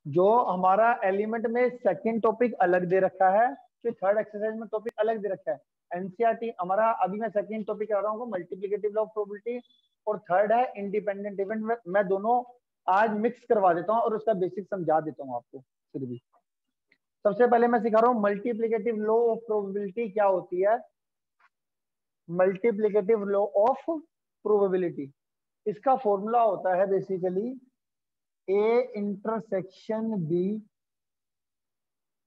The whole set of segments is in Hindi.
जो हमारा एलिमेंट में सेकंड टॉपिक अलग दे रखा है, फिर थर्ड एक्सरसाइज में टॉपिक अलग दे रखा है। एनसीईआरटी हमारा अभी मैं सेकंड टॉपिक कर रहा हूँ मल्टीप्लिकेटिव लॉ ऑफ प्रोबेबिलिटी, और थर्ड है इंडिपेंडेंट इवेंट। मैं दोनों आज मिक्स करवा देता हूँ और उसका बेसिक समझा देता हूँ आपको। फिर भी सबसे पहले मैं सिखा रहा हूँ मल्टीप्लिकेटिव लॉ ऑफ प्रोबेबिलिटी क्या होती है। मल्टीप्लिकेटिव लॉ ऑफ प्रोबेबिलिटी, इसका फॉर्मूला होता है basically A intersection B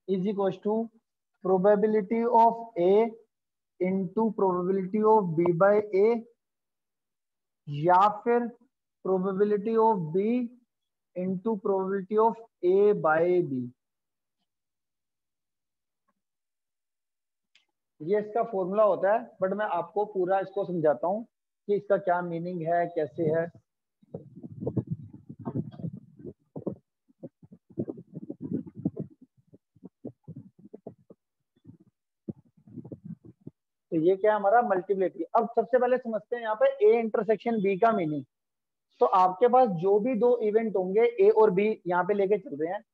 is equal to probability of A into probability of B by A, या फिर probability of B into probability of A by B. ये इसका फॉर्मूला होता है, बट मैं आपको पूरा इसको समझाता हूँ कि इसका क्या मीनिंग है, कैसे है। तो ये क्या है हमारा मल्टीप्लिकेटिव। अब सबसे पहले समझते हैं यहाँ पे ए इंटरसेक्शन बी का मीनिंग। तो आपके पास जो भी दो इवेंट होंगे ए और बी, यहाँ पे लेके चल रहे हैं।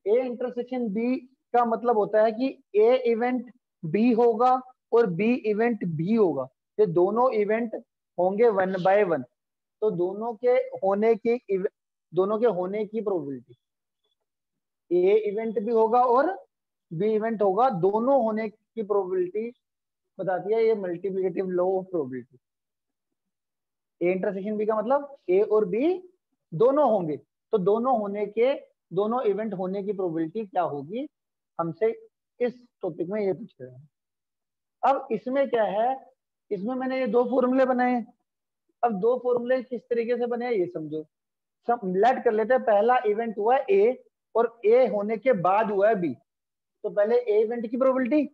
ए इंटरसेक्शन बी का मतलब होता है कि ए इवेंट बी होगा और बी इवेंट भी होगा। ये दोनों इवेंट होंगे वन बाय वन। तो दोनों के होने की प्रोबेबिलिटी, ए इवेंट भी होगा और बी इवेंट होगा, दोनों होने की प्रोबेबिलिटी बताती है ये multiplicative law of probability. A intersection B का मतलब ए और बी दोनों होंगे, तो दोनों इवेंट होने की प्रोबेबिलिटी क्या होगी, हमसे इस टॉपिक में ये पूछ रहे हैं। अब इसमें क्या है, इसमें मैंने ये दो फॉर्मूले बनाए हैं। अब दो फॉर्मूले किस तरीके से बने हैं ये समझो। सब लेट कर लेते हैं। पहला इवेंट हुआ है ए और ए होने के बाद हुआ है बी। तो पहले ए इवेंट की प्रोबेबिलिटी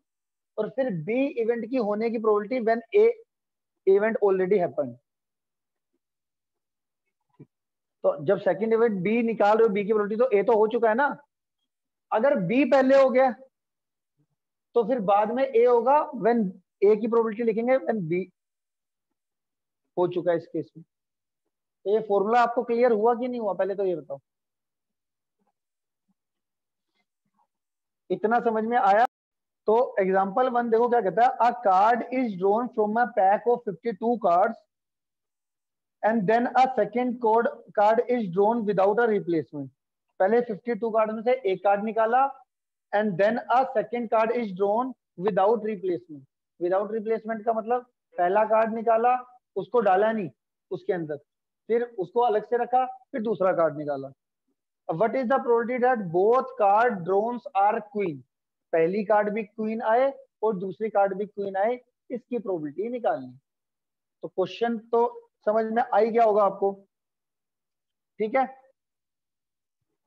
और फिर बी इवेंट की होने की probability when A event already happened. तो जब सेकंड इवेंट बी निकाल रहे हो बी की प्रोबेबिलिटी, तो ए तो हो चुका है ना। अगर बी पहले हो गया तो फिर बाद में ए होगा व्हेन ए की प्रोबेबिलिटी लिखेंगे व्हेन बी हो चुका है इस केस में। तो ये फॉर्मूला आपको क्लियर हुआ कि नहीं हुआ, पहले तो ये बताओ। इतना समझ में आया? तो एग्जांपल वन देखो क्या कहता है। A card is drawn from a pack of 52 cards and then a second card is drawn without a replacement. पहले 52 कार्ड में से एक कार्ड निकाला and then a second card is drawn without replacement. Without replacement का मतलब पहला कार्ड निकाला, उसको डाला नहीं उसके अंदर, फिर उसको अलग से रखा, फिर दूसरा कार्ड निकाला। What is the probability that both card drawns are queen. पहली कार्ड भी क्वीन आए और दूसरी कार्ड भी क्वीन आए, इसकी प्रोबेबिलिटी निकालनी। तो क्वेश्चन तो समझ में आई गया होगा आपको, ठीक है।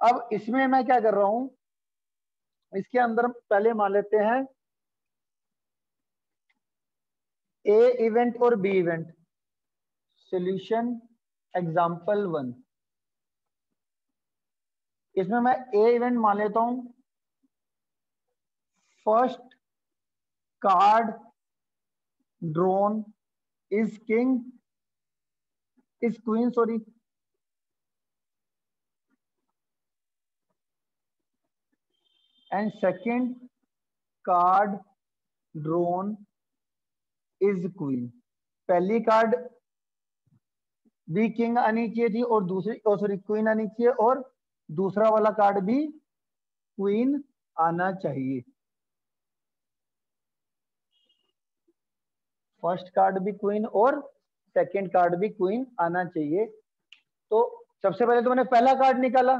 अब इसमें मैं क्या कर रहा हूं, इसके अंदर पहले मान लेते हैं ए इवेंट और B event. Solution example one. इसमें मैं ए इवेंट मान लेता हूं, first card drawn is king is queen, sorry, and second card drawn is queen. पहली कार्ड भी किंग आनी चाहिए थी और दूसरी सॉरी क्वीन आनी चाहिए, और दूसरा वाला कार्ड भी क्वीन आना चाहिए। फर्स्ट कार्ड भी क्वीन और सेकंड कार्ड भी क्वीन आना चाहिए। तो सबसे पहले तो मैंने पहला कार्ड निकाला,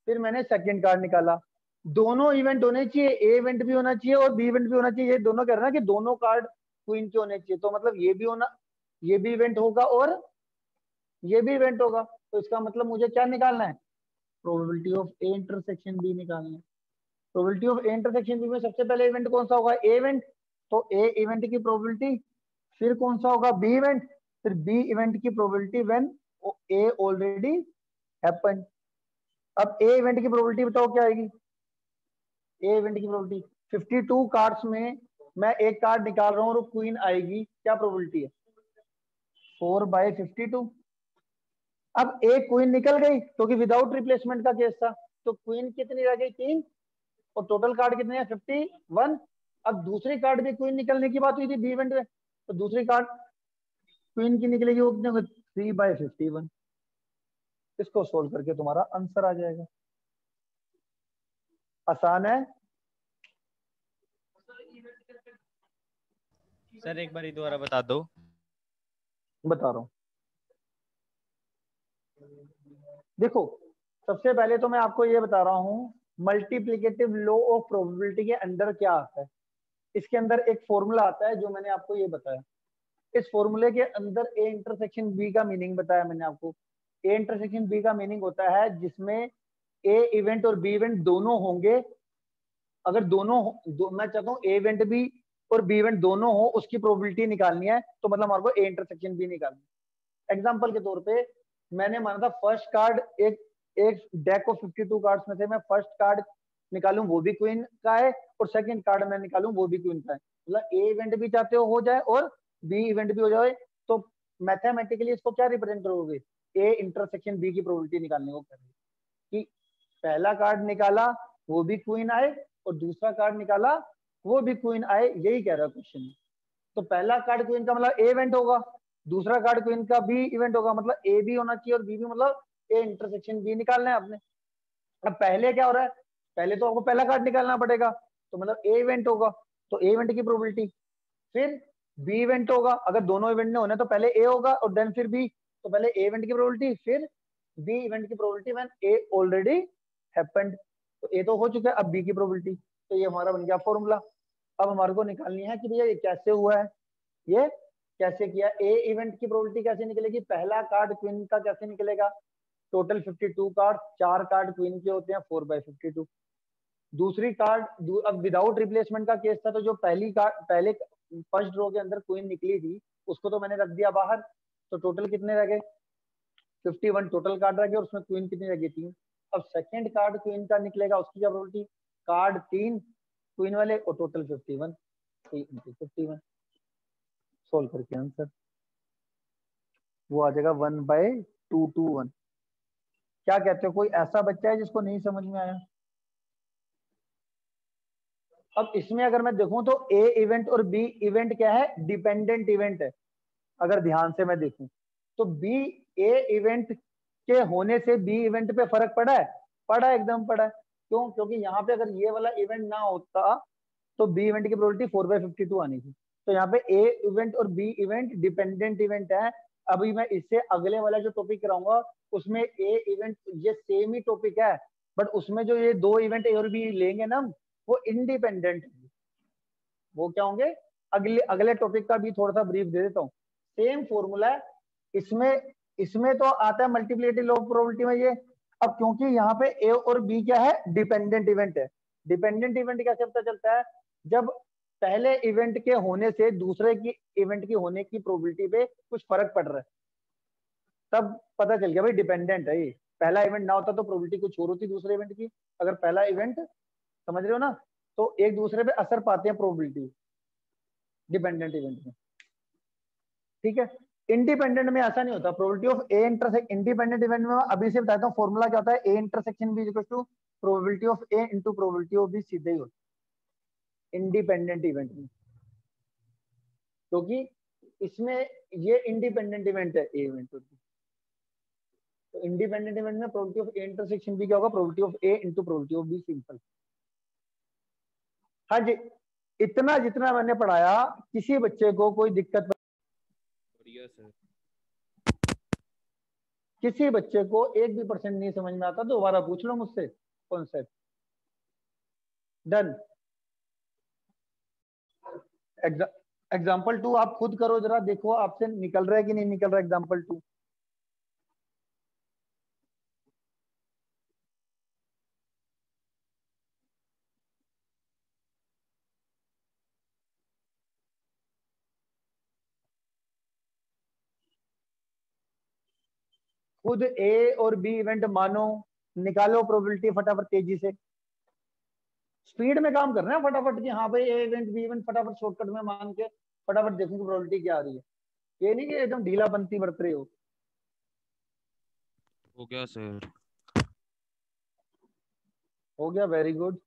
फिर मैंने सेकंड कार्ड निकाला। दोनों इवेंट होने चाहिए, ए इवेंट भी होना चाहिए और बी इवेंट भी होना चाहिए। ये दोनों कह रहे हैं ना कि दोनों कार्ड क्वीन के होने चाहिए, तो मतलब ये भी होना, ये भी इवेंट होगा और ये भी इवेंट होगा। तो इसका मतलब मुझे क्या निकालना है, probability of A intersection B निकालना है। Probability of A intersection B में सबसे पहले इवेंट कौन सा होगा, ए इवेंट। तो ए इवेंट की प्रोबेबिलिटी, फिर कौन सा होगा, बी इवेंट, फिर बी इवेंट की probability when A already happened. अब ए इवेंट की प्रोबेबिलिटी बताओ क्या आएगी। ए इवेंट की प्रोबेबिलिटी 52 कार्ड्स में मैं एक कार्ड निकाल रहा हूं और क्वीन आएगी, क्या प्रोबेबिलिटी है, 4/52। अब एक क्वीन निकल गई क्योंकि विदाउट रिप्लेसमेंट का केस था, तो क्वीन कितनी रह गई 3 और टोटल कार्ड कितने हैं 51। अब दूसरी कार्ड भी क्वीन निकलने की बात हुई थी बी इवेंट में, तो दूसरी कार्ड क्वीन की निकलेगी वो कितने 3/51। इसको सोल्व करके तुम्हारा आंसर आ जाएगा। आसान है। सर एक बार दोबारा बता दो। बता रहा हूँ, देखो सबसे पहले तो मैं आपको ये बता रहा हूँ मल्टीप्लिकेटिव लॉ ऑफ प्रोबेबिलिटी के अंदर क्या आता है। इसके अंदर एक फॉर्मूला आता है जो मैंने आपको ये बताया। इस फॉर्मूले के अंदर ए इंटरसेक्शन बी का मीनिंग बताया मैंने आपको। ए इंटरसेक्शन बी का मीनिंग होता है जिसमें ए इवेंट और बी इवेंट दोनों होंगे। अगर मैं चाहता हूँ ए इवेंट भी और बी इवेंट दोनों हो, उसकी प्रोबेबिलिटी निकालनी है, तो मतलब हमारे को ए इंटरसेक्शन बी निकालनी है। एग्जाम्पल के तौर पे मैंने माना था फर्स्ट कार्ड एक एक डेक ऑफ 52 कार्ड्स में से मैं फर्स्ट कार्ड निकालूं वो भी क्वीन का है और सेकंड कार्ड मैं निकालूं वो भी क्वीन का है। मतलब ए इवेंट भी चाहते हो जाए और बी इवेंट भी हो जाए, तो मैथमेटिकली इसको क्या रिप्रेजेंट करोगे, ए इंटरसेक्शन बी की प्रोबेबिलिटी निकालने को करेंगे कि पहला कार्ड निकाला वो भी क्वीन आए और दूसरा कार्ड निकाला वो भी क्वीन आए, यही कह रहा है क्वेश्चन। तो पहला कार्ड क्वीन का मतलब ए इवेंट होगा, दूसरा कार्ड क्वीन का बी इवेंट होगा, मतलब ए भी होना चाहिए और बी भी, मतलब ए इंटरसेक्शन बी निकालना है आपने। अब पहले क्या हो रहा है, पहले तो आपको पहला कार्ड निकालना पड़ेगा, तो मतलब ए इवेंट होगा, तो ए इवेंट की प्रोबेबिलिटी। फिर बी इवेंट होगा, अगर दोनों इवेंट ने होने तो पहले ए होगा और देन फिर बी, तो पहले ए इवेंट की प्रोबेबिलिटी फिर बी इवेंट की probability when A already happened. तो ए तो हो चुका है, अब बी की प्रोबेबिलिटी, तो ये हमारा बन गया फॉर्मूला। अब हमारे को निकालनी है कि भैया ये कैसे हुआ है, ये कैसे किया। ए इवेंट की प्रोबेबिलिटी कैसे निकलेगी, पहला कार्ड क्वीन का कैसे निकलेगा, टोटल 52 कार्ड, 4 कार्ड क्वीन के होते हैं 4/52। दूसरी कार्ड अब विदाउट रिप्लेसमेंट का केस था, तो जो पहले फर्स्ट रो के अंदर क्वीन निकली थी उसको तो मैंने रख दिया बाहर, तो टोटल कितने रह गए 51 टोटल कार्ड रह गए और उसमें क्वीन कितनी रह गई 3। अब सेकंड कार्ड क्वीन का निकलेगा, उसकी क्या प्रोबेबिलिटी, कार्ड 3 क्वीन वाले और टोटल 51, 3 × 51 सोल्व करके आंसर वो आ जाएगा 1/221। क्या कहते हो, कोई ऐसा बच्चा है जिसको नहीं समझ में आया। अब इसमें अगर मैं देखूं तो ए इवेंट और बी इवेंट क्या है, डिपेंडेंट इवेंट है। अगर ध्यान से मैं देखूं तो बी ए इवेंट के होने से बी इवेंट पे फर्क पड़ा है, पड़ा है, एकदम पड़ा है। क्यों, क्योंकि यहाँ पे अगर ये वाला इवेंट ना होता तो बी इवेंट की प्रोबेबिलिटी 4/52 आनी थी। तो यहाँ पे ए इवेंट और बी इवेंट डिपेंडेंट इवेंट है। अभी मैं इससे अगले वाला जो टॉपिक कराऊंगा उसमें ए इवेंट, ये सेम ही टॉपिक है, बट उसमें जो ये दो इवेंट ए और बी लेंगे ना वो इंडिपेंडेंट, वो क्या होंगे, अगले अगले टॉपिक का भी थोड़ा सा ब्रीफ दे देता हूँ। सेम फॉर्मूला है इसमें, इसमें तो आता है मल्टीप्लिकेटिव लॉ ऑफ प्रोबेबिलिटी में ये। अब क्योंकि यहाँ पे ए और बी क्या है, डिपेंडेंट इवेंट है। डिपेंडेंट इवेंट कैसे पता चलता है, जब पहले इवेंट के होने से दूसरे की इवेंट की होने की प्रोबेबिलिटी पे कुछ फर्क पड़ रहा है, तब पता चल गया भाई डिपेंडेंट है ये। पहला इवेंट ना होता तो प्रोबेबिलिटी कुछ और होती दूसरे इवेंट की। अगर पहला इवेंट, समझ रहे हो ना, तो एक दूसरे पे असर पाते हैं प्रोबेबिलिटी डिपेंडेंट इवेंट में, ठीक है। इंडिपेंडेंट में ऐसा नहीं होता। Probability of A intersect, independent event में अभी से बताता हूँ फॉर्मूला क्या होता है, A intersection B equal to probability of A into probability of B, सीधे ही होता है इंडिपेंडेंट इवेंट में, क्योंकि इसमें ये इंडिपेंडेंट इवेंट है ए इवेंट और बी। तो इंडिपेंडेंट इवेंट में probability of A intersection B क्या होगा, probability of A into probability of B, simple. हाँ जी, इतना जितना मैंने पढ़ाया किसी बच्चे को कोई दिक्कत, सर किसी बच्चे को 1% नहीं समझ में आता तो दोबारा पूछ लो मुझसे कॉन्सेप्ट। डन। एग्जाम्पल 2 आप खुद करो जरा, देखो आपसे निकल रहा है कि नहीं निकल रहा एग्जाम्पल 2। खुद ए और बी इवेंट मानो, निकालो प्रोबेबिलिटी फटाफट तेजी से, स्पीड में काम करना है फटाफट कि हाँ भाई ए इवेंट बी इवेंट फटाफट शॉर्टकट में मान के फटाफट देखूंगी प्रोबेबिलिटी क्या आ रही है। ये नहीं कि एकदम ढीलापंती बरत रहे हो। हो गया सर। हो गया, वेरी गुड।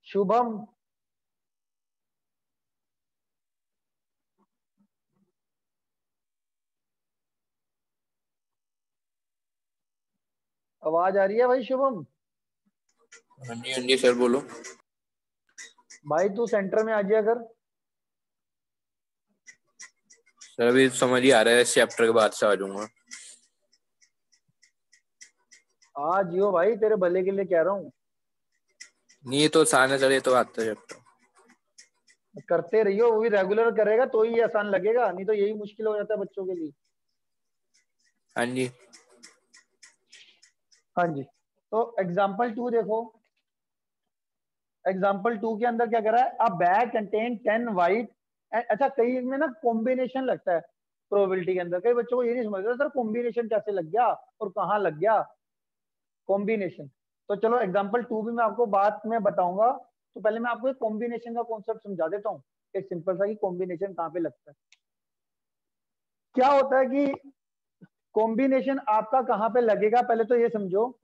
शुभम, आवाज आ रही है भाई शुभम? हाँ जी सर बोलो। भाई तू सेंटर में आ जाया कर। सर अभी समझ ही आ रहा है, इस चैप्टर के बाद से आ जाऊंगा। आ जियो भाई, तेरे भले के लिए कह रहा हूँ। नहीं तो आसान है सर, ये तो आता है चैप्टर। करते रहियो, वो भी रेगुलर करेगा तो ही आसान लगेगा, नहीं तो यही मुश्किल हो जाता है बच्चों के लिए। हाँ जी। हाँ जी, तो एग्जाम्पल 2 देखो। एग्जाम्पल 2 के अंदर क्या कर रहा है? अ बैग कंटेन 10 वाइट। अच्छा, कई में ना कॉम्बिनेशन लगता है प्रोबेबिलिटी के अंदर। कई बच्चों को ये नहीं समझ रहा सर कॉम्बिनेशन कैसे लग गया और कहाँ लग गया कॉम्बिनेशन। तो चलो एग्जाम्पल 2 भी मैं आपको बात में बताऊंगा। तो पहले मैं आपको एक कॉम्बिनेशन का कॉन्सेप्ट समझा देता हूँ, एक सिंपल सा कि कॉम्बिनेशन कहाँ पे लगता है। क्या होता है कि कॉम्बिनेशन आपका कहाँ पे लगेगा, पहले तो ये समझो।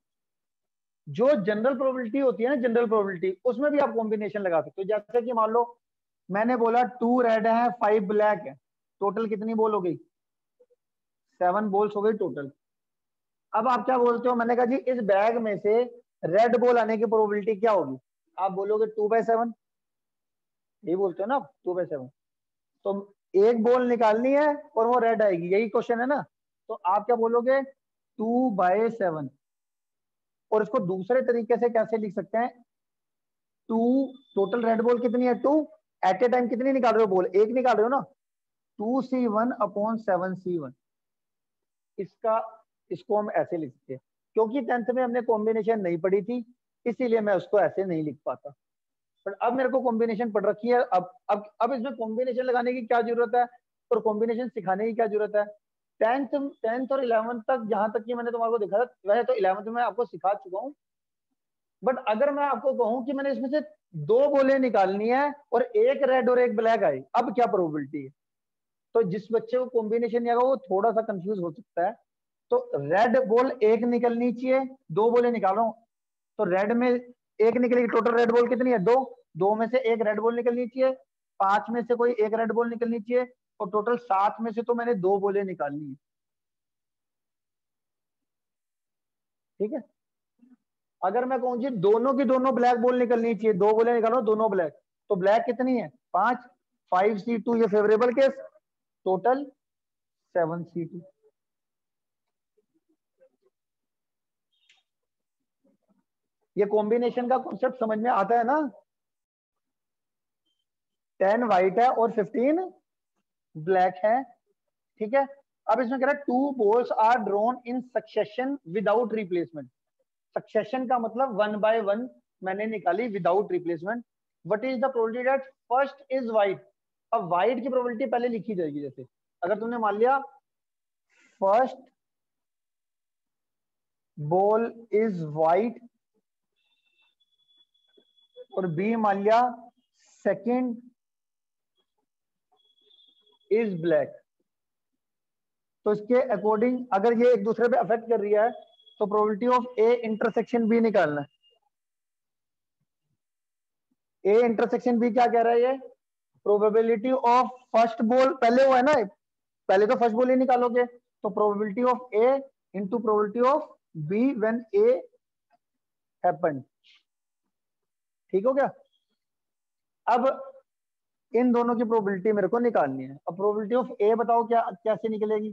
जो जनरल प्रोबेबिलिटी होती है ना, जनरल प्रोबेबिलिटी, उसमें भी आप कॉम्बिनेशन लगा सकते हो। जैसे कि मान लो मैंने बोला 2 रेड है 5 ब्लैक है, टोटल कितनी बॉल हो गई? 7 बॉल्स हो गई टोटल। अब आप क्या बोलते हो? मैंने कहा जी इस बैग में से रेड बॉल आने की प्रोबेबिलिटी क्या होगी? आप बोलोगे 2/7। यही बोलते हो ना, 2/7। तो एक बॉल निकालनी है और वो रेड आएगी, यही क्वेश्चन है ना। तो आप क्या बोलोगे? 2/7। और इसको दूसरे तरीके से कैसे लिख सकते हैं? 2, टोटल रेड बॉल कितनी है? 2। एट ए टाइम कितनी निकाल रहे हो बॉल? एक निकाल रहे हो ना। 2C1/7C1। इसका इसको हम ऐसे लिख सकते हैं। क्योंकि 10th में हमने कॉम्बिनेशन नहीं पढ़ी थी, इसीलिए मैं उसको ऐसे नहीं लिख पाता। पर अब मेरे को कॉम्बिनेशन पढ़ रखी है। अब इसमें कॉम्बिनेशन लगाने की क्या जरूरत है और कॉम्बिनेशन सिखाने की क्या जरूरत है? 10th और 11th तक, जहां तक कि मैंने तुम्हारे को दिखा था, वैसे तो 11th में आपको सिखा चुका हूँ। बट अगर मैं आपको कहूं कि मैंने इसमें से 2 बॉलें निकालनी है और एक रेड और एक ब्लैक आई, अब क्या प्रोबेबिलिटी है? तो जिस बच्चे को कॉम्बिनेशन नहीं आएगा वो थोड़ा सा कंफ्यूज हो सकता है। तो रेड बॉल एक निकलनी चाहिए, 2 बॉलें निकाल रहा हूं। तो रेड में एक निकलेगी, टोटल रेड बॉल कितनी है? 2। 2 में से एक रेड बॉल निकलनी चाहिए, 5 में से कोई एक रेड बॉल निकलनी चाहिए, और टोटल 7 में से तो मैंने 2 बॉलें निकालनी है। ठीक है। अगर मैं कहूं जी दोनों की दोनों ब्लैक बॉल निकलनी चाहिए, 2 बॉलें निकालो दोनों ब्लैक, तो ब्लैक कितनी है? 5। 5C2, ये फेवरेबल केस, टोटल 7C2। ये कॉम्बिनेशन का कॉन्सेप्ट समझ में आता है ना? 10 व्हाइट है और 15 ब्लैक है। ठीक है। अब इसमें कह रहा है 2 balls are drawn in succession without replacement. Succession का मतलब 1/1 मैंने निकाली without replacement. What is the probability that first is white? अब व्हाइट की प्रोबेबिलिटी पहले लिखी जाएगी। जैसे अगर तुमने मान लिया फर्स्ट बॉल इज व्हाइट और बी मान लिया सेकंड इज ब्लैक, तो इसके अकॉर्डिंग अगर ये एक दूसरे पे अफेक्ट कर रही है तो probability of A intersection B निकालना है। ए इंटरसेक्शन बी क्या कह रहा है? ये प्रोबेबिलिटी ऑफ फर्स्ट बॉल, पहले वो है ना, पहले तो फर्स्ट बॉल ही निकालोगे, तो probability of A into probability of B when A happened. ठीक हो गया? अब इन दोनों की प्रोबेबिलिटी मेरे को निकालनी है। अब प्रोबेबिलिटी ऑफ ए बताओ क्या कैसे निकलेगी?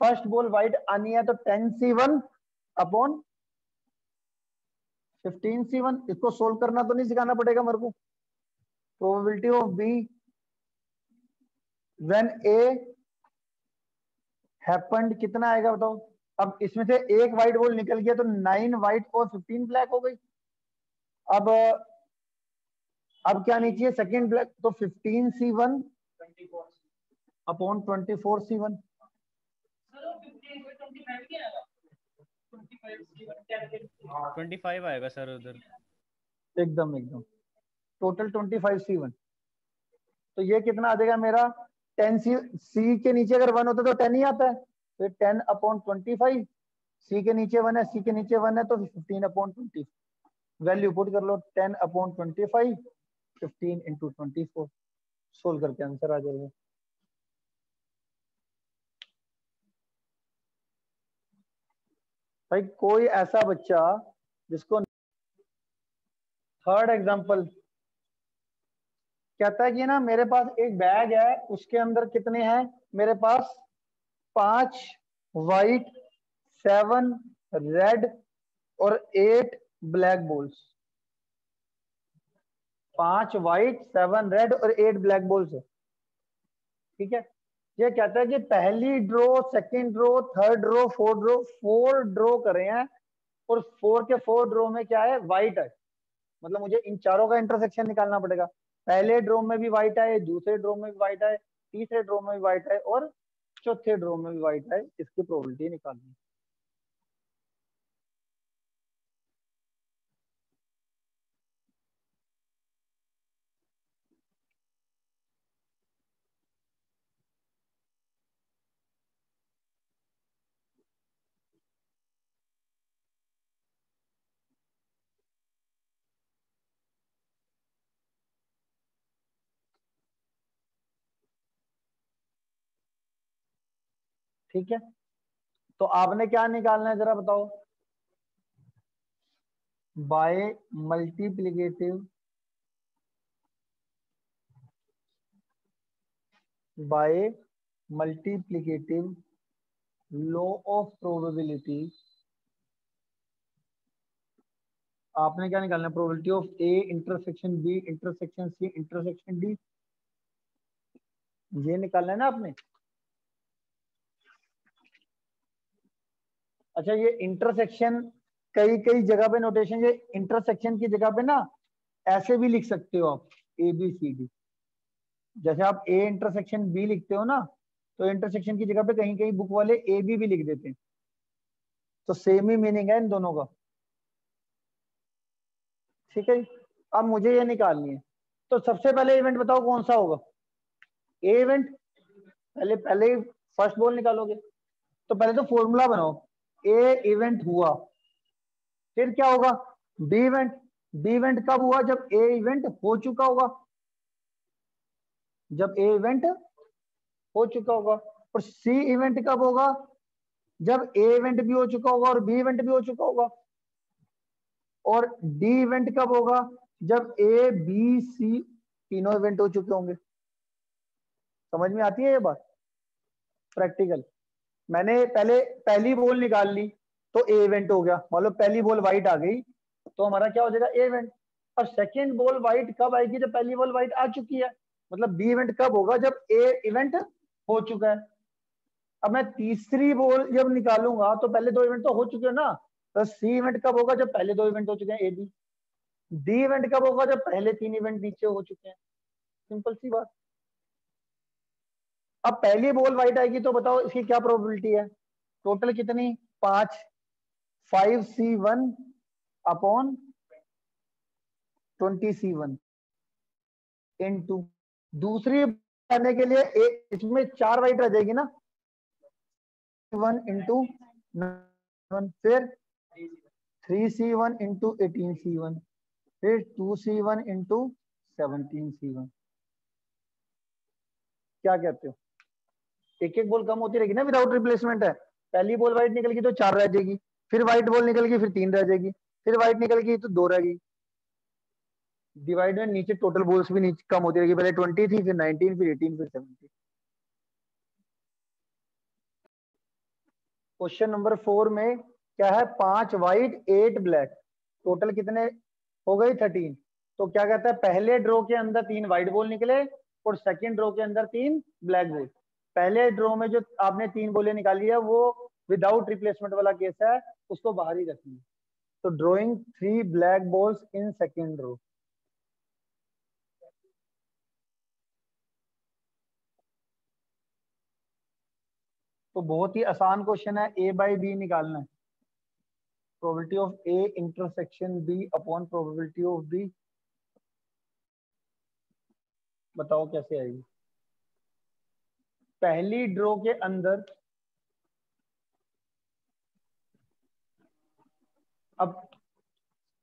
फर्स्ट बॉल व्हाइट आनी है तो 10C1/15C1। इसको सोल्व करना तो नहीं सिखाना पड़ेगा मेरे को। Probability of B when A happened कितना आएगा बताओ? अब इसमें से एक व्हाइट बॉल निकल गया तो 9 व्हाइट और 15 ब्लैक हो गई। अब अब क्या नीचे सेकंड ब्लैक, तो 15C1 अपॉन 24C1। 25 आएगा सर उधर। एकदम एकदम टोटल 25C1। तो ये कितना आ जाएगा मेरा 10C के नीचे अगर 1 होता तो 10 ही आता है, फिर 10/25। सी के नीचे 1 है, सी के नीचे 1 है तो 15/20। वैल्यू पुट कर लो 10/25, 15 × 24। सोल्व करके आंसर आ जाएगा। भाई कोई ऐसा बच्चा जिसको थर्ड एग्जांपल कहता है कि ना मेरे पास एक बैग है, उसके अंदर कितने हैं मेरे पास 5 वाइट, 7 रेड और 8 ब्लैक बॉल्स। 5 वाइट, 7 रेड और 8 ब्लैक बॉल्स है, ठीक है। ये कहता है कि पहली draw, second draw, third draw, fourth draw, 4 draw करे हैं और 4 के 4 ड्रॉ में क्या है वाइट है। मतलब मुझे इन चारों का इंटरसेक्शन निकालना पड़ेगा। पहले ड्रॉ में भी वाइट है, दूसरे ड्रॉ में भी वाइट है, तीसरे ड्रॉ में भी वाइट है और चौथे ड्रॉ में भी वाइट है। इसकी प्रोबेबिलिटी निकालनी। ठीक है, तो आपने क्या निकालना है जरा बताओ। By multiplicative law of probability. आपने क्या निकालना है, probability of A intersection B intersection C intersection D, ये निकालना है ना आपने। अच्छा, ये इंटरसेक्शन कई कई जगह पे नोटेशन, ये इंटरसेक्शन की जगह पे ना ऐसे भी लिख सकते हो आप, ए बी सी डी। जैसे आप ए इंटरसेक्शन बी लिखते हो ना, तो इंटरसेक्शन की जगह पे कहीं कहीं बुक वाले ए बी भी लिख देते हैं। तो सेम ही मीनिंग है इन दोनों का, ठीक है। अब मुझे ये निकालनी है, तो सबसे पहले इवेंट बताओ कौन सा होगा। ए इवेंट पहले पहले ही फर्स्ट बॉल निकालोगे, तो पहले तो फॉर्मूला बनाओ। ए इवेंट हुआ, फिर क्या होगा बी इवेंट। बी इवेंट कब हुआ, जब ए इवेंट हो चुका होगा, जब ए इवेंट हो चुका होगा। और सी इवेंट कब होगा, जब ए इवेंट भी हो चुका होगा और बी इवेंट भी हो चुका होगा। और डी इवेंट कब होगा, जब ए बी सी तीनों इवेंट हो चुके होंगे। समझ में आती है ये बात, प्रैक्टिकल। मैंने पहले पहली बॉल निकाल ली तो ए इवेंट हो गया, मान लो पहली बॉल व्हाइट आ गई तो हमारा क्या हो जाएगा ए इवेंट। और सेकंड बॉल व्हाइट कब आएगी, जब पहली बॉल व्हाइट आ चुकी है। मतलब बी इवेंट कब होगा, जब ए इवेंट हो चुका है। अब मैं तीसरी बॉल जब निकालूंगा तो पहले दो इवेंट तो हो चुके हैं ना, तो सी इवेंट कब होगा, जब पहले दो इवेंट हो चुके हैं ए बी। डी इवेंट कब होगा, जब पहले 3 इवेंट नीचे हो चुके हैं। सिंपल सी बात। अब पहली बॉल व्हाइट आएगी तो बताओ इसकी क्या प्रोबेबिलिटी है। टोटल कितनी 5, 5C1 अपॉन 20C1 इनटू दूसरी करने के लिए इसमें 4 वाइट रह जाएगी ना, 1 इंटू 1, फिर 3C1 इंटू 18C1, फिर 2C1 इंटू 17C1। क्या कहते हो, एक एक बॉल कम होती रहेगी ना विदाउट रिप्लेसमेंट है। पहली बॉल व्हाइट निकल गई तो 4 रह जाएगी, फिर व्हाइट बॉल निकल गई फिर 3 रह जाएगी, फिर व्हाइट निकल गई तो 2 रह गई। डिवाइड में नीचे टोटल बॉल्स भी नीचे कम होती रहेगी, पहले 20 थी फिर 19 फिर 18 फिर 17। क्वेश्चन नंबर 4 में क्या है, 5 व्हाइट 8 ब्लैक, टोटल कितने हो गई 13। तो क्या कहता है, पहले ड्रॉ के अंदर 3 व्हाइट बॉल निकले और सेकंड ड्रॉ के अंदर 3 ब्लैक बॉल। पहले ड्रॉ में जो आपने 3 बॉलें निकाली है वो विदाउट रिप्लेसमेंट वाला केस है, उसको बाहर ही रखनी है। तो drawing 3 black balls in second draw. तो बहुत ही आसान क्वेश्चन है, ए बाई बी निकालना है। Probability of A intersection B upon probability of B, बताओ कैसे आएगी। पहली ड्रॉ के अंदर अब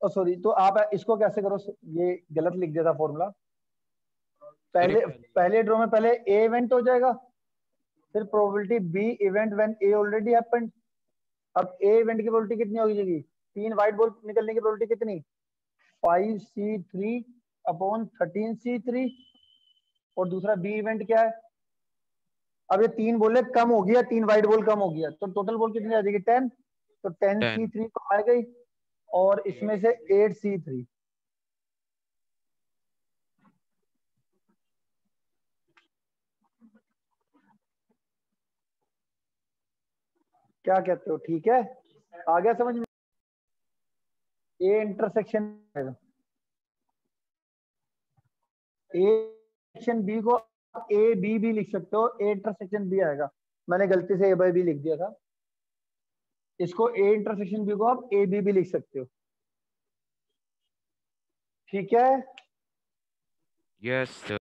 सॉरी, तो आप इसको कैसे करो, ये गलत लिख दिया था फॉर्मूला। पहले ड्रॉ में पहले ए इवेंट हो जाएगा, फिर probability B event when A already happened. अब ए इवेंट की प्रोबेबिलिटी कितनी हो जाएगी, 3 व्हाइट बॉल निकलने की प्रोबेबिलिटी कितनी, 5c3 अपॉन 13c3। और दूसरा बी इवेंट क्या है, अब ये 3 बोले कम हो गया, 3 व्हाइट बॉल कम हो गया, तो टोटल बॉल कितनी आ जाएगी 10, तो 10c3 तो आ गई, और इसमें से 8c3। क्या कहते हो, ठीक है, आ गया समझ में। A intersection A section B को ए बी भी लिख सकते हो, ए इंटरसेक्शन बी आएगा, मैंने गलती से ए बाई बी लिख दिया था, इसको ए इंटरसेक्शन बी को आप ए बी भी लिख सकते हो, ठीक है। Yes sir.